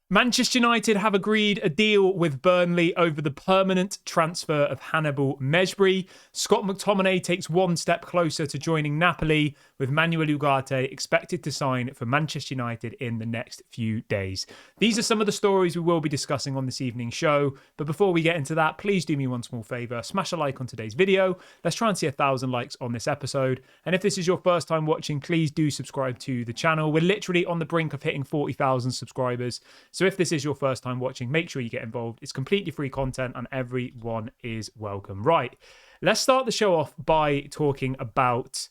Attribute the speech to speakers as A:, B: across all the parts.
A: Manchester United have agreed a deal with Burnley over the permanent transfer of Hannibal Mejbri. Scott McTominay takes one step closer to joining Napoli, with Manuel Ugarte expected to sign for Manchester United in the next few days. These are some of the stories we will be discussing on this evening's show. But before we get into that, please do me one small favour. Smash a like on today's video. Let's try and see 1,000 likes on this episode. And if this is your first time watching, please do subscribe to the channel. We're literally on the brink of hitting 40,000 subscribers. So if this is your first time watching, make sure you get involved. It's completely free content and everyone is welcome. Right, let's start the show off by talking about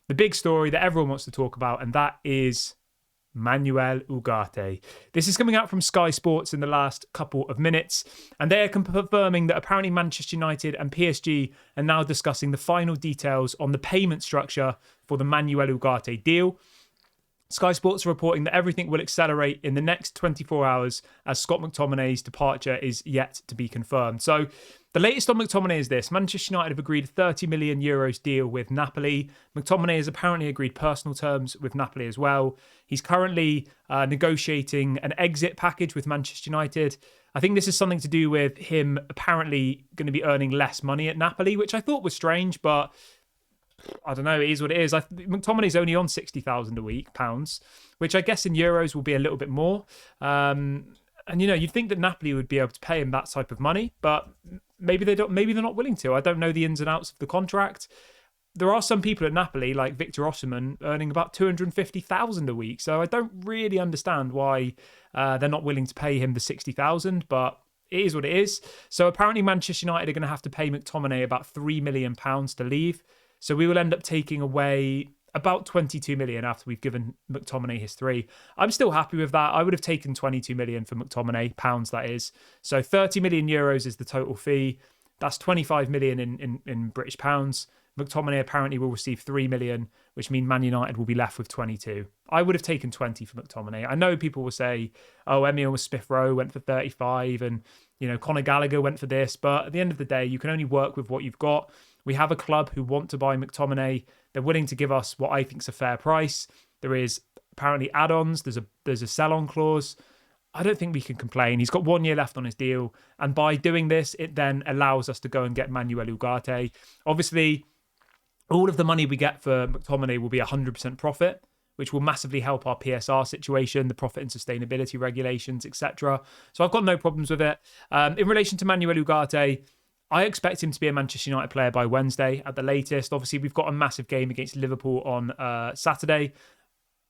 A: the big story that everyone wants to talk about, and that is Manuel Ugarte. This is coming out from Sky Sports in the last couple of minutes, and they are confirming that apparently Manchester United and PSG are now discussing the final details on the payment structure for the Manuel Ugarte deal. Sky Sports are reporting that everything will accelerate in the next 24 hours as Scott McTominay's departure is yet to be confirmed. So the latest on McTominay is this. Manchester United have agreed a 30 million euros deal with Napoli. McTominay has apparently agreed personal terms with Napoli as well. He's currently negotiating an exit package with Manchester United. I think this is something to do with him apparently going to be earning less money at Napoli, which I thought was strange, but I don't know, it is what it is. McTominay's only on 60,000 a week, pounds, which I guess in euros will be a little bit more. And, you know, you'd think that Napoli would be able to pay him that type of money, but maybe they don't. Maybe they're not willing to. I don't know the ins and outs of the contract. There are some people at Napoli, like Victor Osimhen, earning about 250,000 a week. So I don't really understand why they're not willing to pay him the 60,000, but it is what it is. So apparently Manchester United are going to have to pay McTominay about £3 million to leave. So we will end up taking away about 22 million after we've given McTominay his 3. I'm still happy with that. I would have taken 22 million for McTominay, pounds that is. So 30 million euros is the total fee. That's 25 million in British pounds. McTominay apparently will receive 3 million, which means Man United will be left with 22. I would have taken 20 for McTominay. I know people will say, oh, Emile Smith-Rowe went for 35 and, you know, Conor Gallagher went for this. But at the end of the day, you can only work with what you've got. We have a club who want to buy McTominay. They're willing to give us what I think is a fair price. There is apparently add-ons. There's a sell-on clause. I don't think we can complain. He's got 1 year left on his deal. And by doing this, it then allows us to go and get Manuel Ugarte. Obviously, all of the money we get for McTominay will be 100% profit, which will massively help our PSR situation, the profit and sustainability regulations, etc. So I've got no problems with it. In relation to Manuel Ugarte, I expect him to be a Manchester United player by Wednesday at the latest. Obviously, we've got a massive game against Liverpool on Saturday.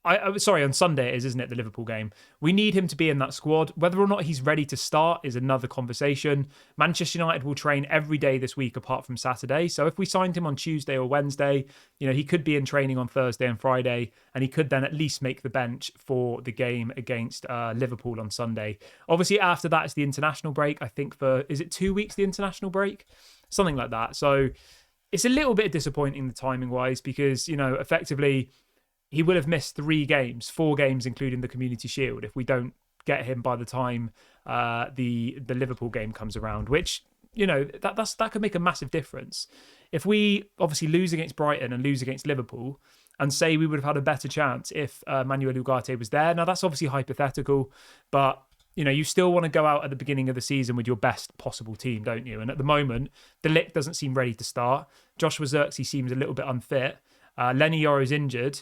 A: On Sunday it is, isn't it, the Liverpool game? We need him to be in that squad. Whether or not he's ready to start is another conversation. Manchester United will train every day this week apart from Saturday. So if we signed him on Tuesday or Wednesday, you know, he could be in training on Thursday and Friday, and he could then at least make the bench for the game against Liverpool on Sunday. Obviously, after that is the international break. I think is it 2 weeks, the international break? Something like that. So it's a little bit disappointing the timing-wise because, you know, effectively he will have missed 4 games, including the Community Shield, if we don't get him by the time the Liverpool game comes around, which, you know, that could make a massive difference. If we obviously lose against Brighton and lose against Liverpool, and say we would have had a better chance if Manuel Ugarte was there. Now, that's obviously hypothetical, but, you know, you still want to go out at the beginning of the season with your best possible team, don't you? And at the moment, De Ligt doesn't seem ready to start. Joshua Zirkzee seems a little bit unfit. Lenny Yoro's injured.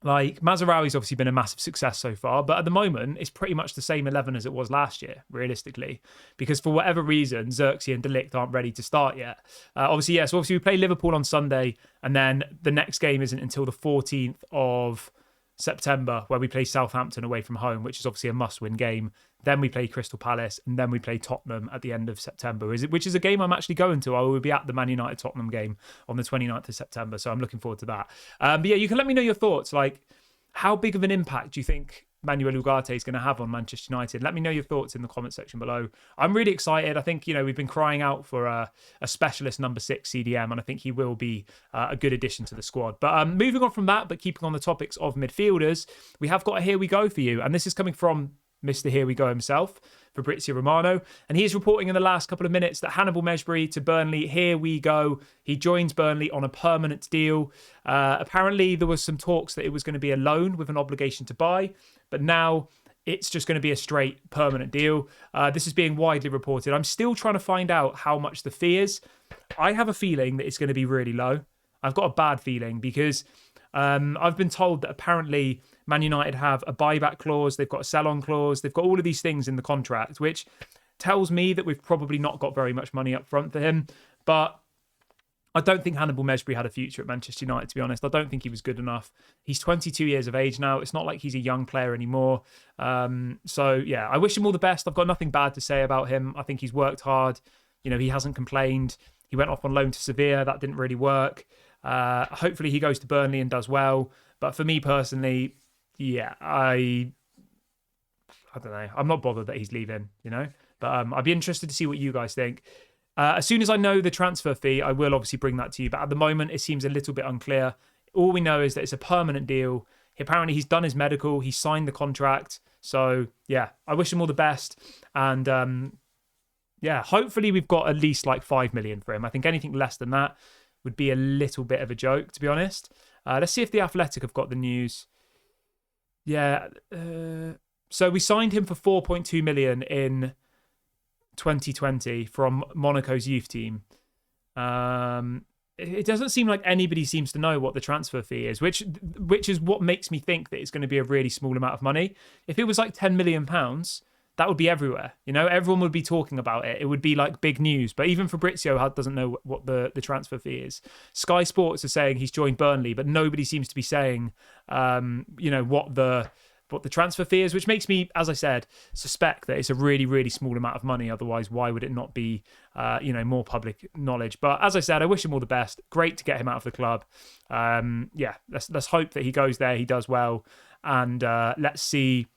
A: Like, Mazraoui's obviously been a massive success so far, but at the moment, it's pretty much the same 11 as it was last year, realistically, because for whatever reason, Zirkzee and De Ligt aren't ready to start yet. So we play Liverpool on Sunday, and then the next game isn't until the 14th of September, where we play Southampton away from home, which is obviously a must-win game. Then we play Crystal Palace, and then we play Tottenham at the end of September, which is a game I'm actually going to. I will be at the Man United-Tottenham game on the 29th of September, so I'm looking forward to that. But yeah, you can let me know your thoughts. Like, how big of an impact do you think Manuel Ugarte is going to have on Manchester United? Let me know your thoughts in the comment section below. I'm really excited. I think, you know, we've been crying out for a specialist number 6 CDM, and I think he will be a good addition to the squad. But moving on from that, but keeping on the topics of midfielders, we have got a Here We Go for you, and this is coming from Mr. Here We Go himself, Fabrizio Romano, and he is reporting in the last couple of minutes that Hannibal Mejbri to Burnley. Here we go. He joins Burnley on a permanent deal. Apparently, there was some talks that it was going to be a loan with an obligation to buy, but now it's just going to be a straight permanent deal. This is being widely reported. I'm still trying to find out how much the fee is. I have a feeling that it's going to be really low. I've got a bad feeling because I've been told that apparently Man United have a buyback clause, they've got a sell-on clause, they've got all of these things in the contract, which tells me that we've probably not got very much money up front for him. But I don't think Hannibal Mejbri had a future at Manchester United, to be honest. I don't think he was good enough. He's 22 years of age now. It's not like he's a young player anymore. So, yeah, I wish him all the best. I've got nothing bad to say about him. I think he's worked hard. You know, he hasn't complained. He went off on loan to Sevilla. That didn't really work. Hopefully he goes to Burnley and does well. But for me personally, yeah, I don't know. I'm not bothered that he's leaving, you know. But I'd be interested to see what you guys think. As soon as I know the transfer fee, I will obviously bring that to you. But at the moment, it seems a little bit unclear. All we know is that it's a permanent deal. Apparently, he's done his medical. He signed the contract. So, yeah, I wish him all the best. And, yeah, hopefully we've got at least like 5 million for him. I think anything less than that would be a little bit of a joke, to be honest. Let's see if The Athletic have got the news. Yeah. So we signed him for 4.2 million in 2020 from Monaco's youth team. It doesn't seem like anybody seems to know what the transfer fee is, which is what makes me think that it's going to be a really small amount of money. If it was like £10 million, that would be everywhere. You know, everyone would be talking about it. It would be like big news. But even Fabrizio doesn't know what the transfer fee is. Sky Sports are saying he's joined Burnley, but nobody seems to be saying, you know, what the transfer fee is, which makes me, as I said, suspect that it's a really, really small amount of money. Otherwise, why would it not be, you know, more public knowledge? But as I said, I wish him all the best. Great to get him out of the club. Yeah, let's hope that he goes there, he does well, and let's see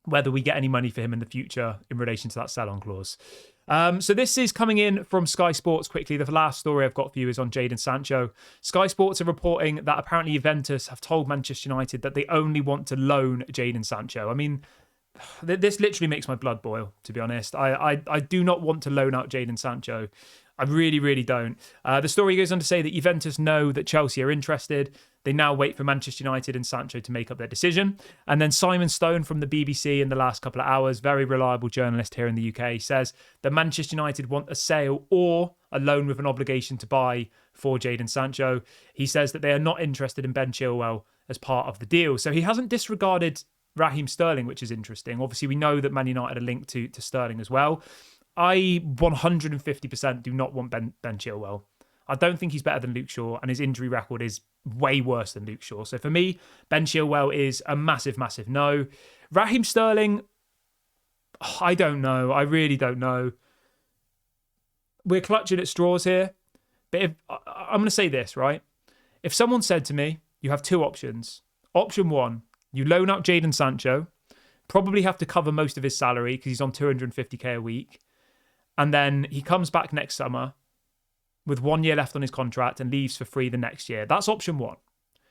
A: whether we get any money for him in the future in relation to that sell-on clause. So this is coming in from Sky Sports quickly. The last story I've got for you is on Jadon Sancho. Sky Sports are reporting that apparently Juventus have told Manchester United that they only want to loan Jadon Sancho. I mean, this literally makes my blood boil, to be honest. I do not want to loan out Jadon Sancho. I really, really don't. The story goes on to say that Juventus know that Chelsea are interested. They now wait for Manchester United and Sancho to make up their decision. And then Simon Stone from the BBC in the last couple of hours, very reliable journalist here in the UK, says that Manchester United want a sale or a loan with an obligation to buy for Jadon Sancho. He says that they are not interested in Ben Chilwell as part of the deal. So he hasn't disregarded Raheem Sterling, which is interesting. Obviously, we know that Man United are linked to Sterling as well. I 150% do not want Ben Chilwell. I don't think he's better than Luke Shaw, and his injury record is way worse than Luke Shaw. So for me, Ben Chilwell is a massive, massive no. Raheem Sterling, I don't know. I really don't know. We're clutching at straws here. But I'm going to say this, right? If someone said to me, you have two options. Option one, you loan out Jadon Sancho, probably have to cover most of his salary because he's on 250k a week. And then he comes back next summer with 1 year left on his contract and leaves for free the next year. That's option one.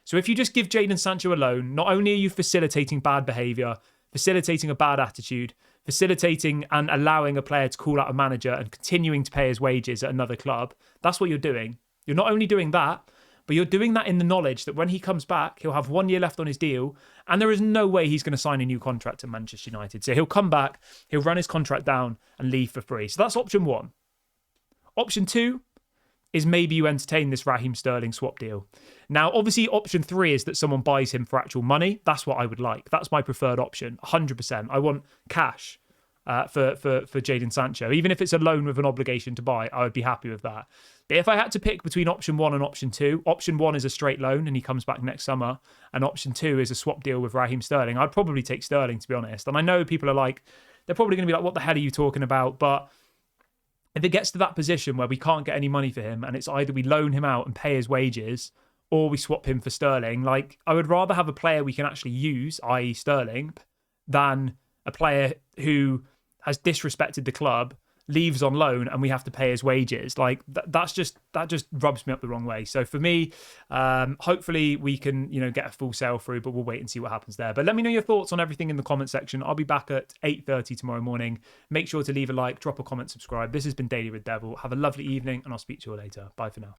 A: So if you just give Jadon Sancho a loan, not only are you facilitating bad behaviour, facilitating a bad attitude, facilitating and allowing a player to call out a manager and continuing to pay his wages at another club, that's what you're doing. You're not only doing that, but you're doing that in the knowledge that when he comes back, he'll have 1 year left on his deal, and there is no way he's going to sign a new contract at Manchester United. So he'll come back, he'll run his contract down and leave for free. So that's option one. Option two is maybe you entertain this Raheem Sterling swap deal. Now, obviously, option three is that someone buys him for actual money. That's what I would like. That's my preferred option, 100%. I want cash for Jadon Sancho. Even if it's a loan with an obligation to buy, I would be happy with that. But if I had to pick between option one and option one is a straight loan and he comes back next summer, and option two is a swap deal with Raheem Sterling, I'd probably take Sterling, to be honest. And I know people are like, they're probably going to be like, what the hell are you talking about? But if it gets to that position where we can't get any money for him and it's either we loan him out and pay his wages or we swap him for Sterling, like I would rather have a player we can actually use, i.e. Sterling, than a player who has disrespected the club, leaves on loan and we have to pay his wages. Like that just rubs me up the wrong way. So for me, hopefully we can, get a full sale through, but we'll wait and see what happens there. But let me know your thoughts on everything in the comment section. I'll be back at 8:30 tomorrow morning. Make sure to leave a like, drop a comment, subscribe. This has been Daily Red Devil. Have a lovely evening and I'll speak to you all later. Bye for now.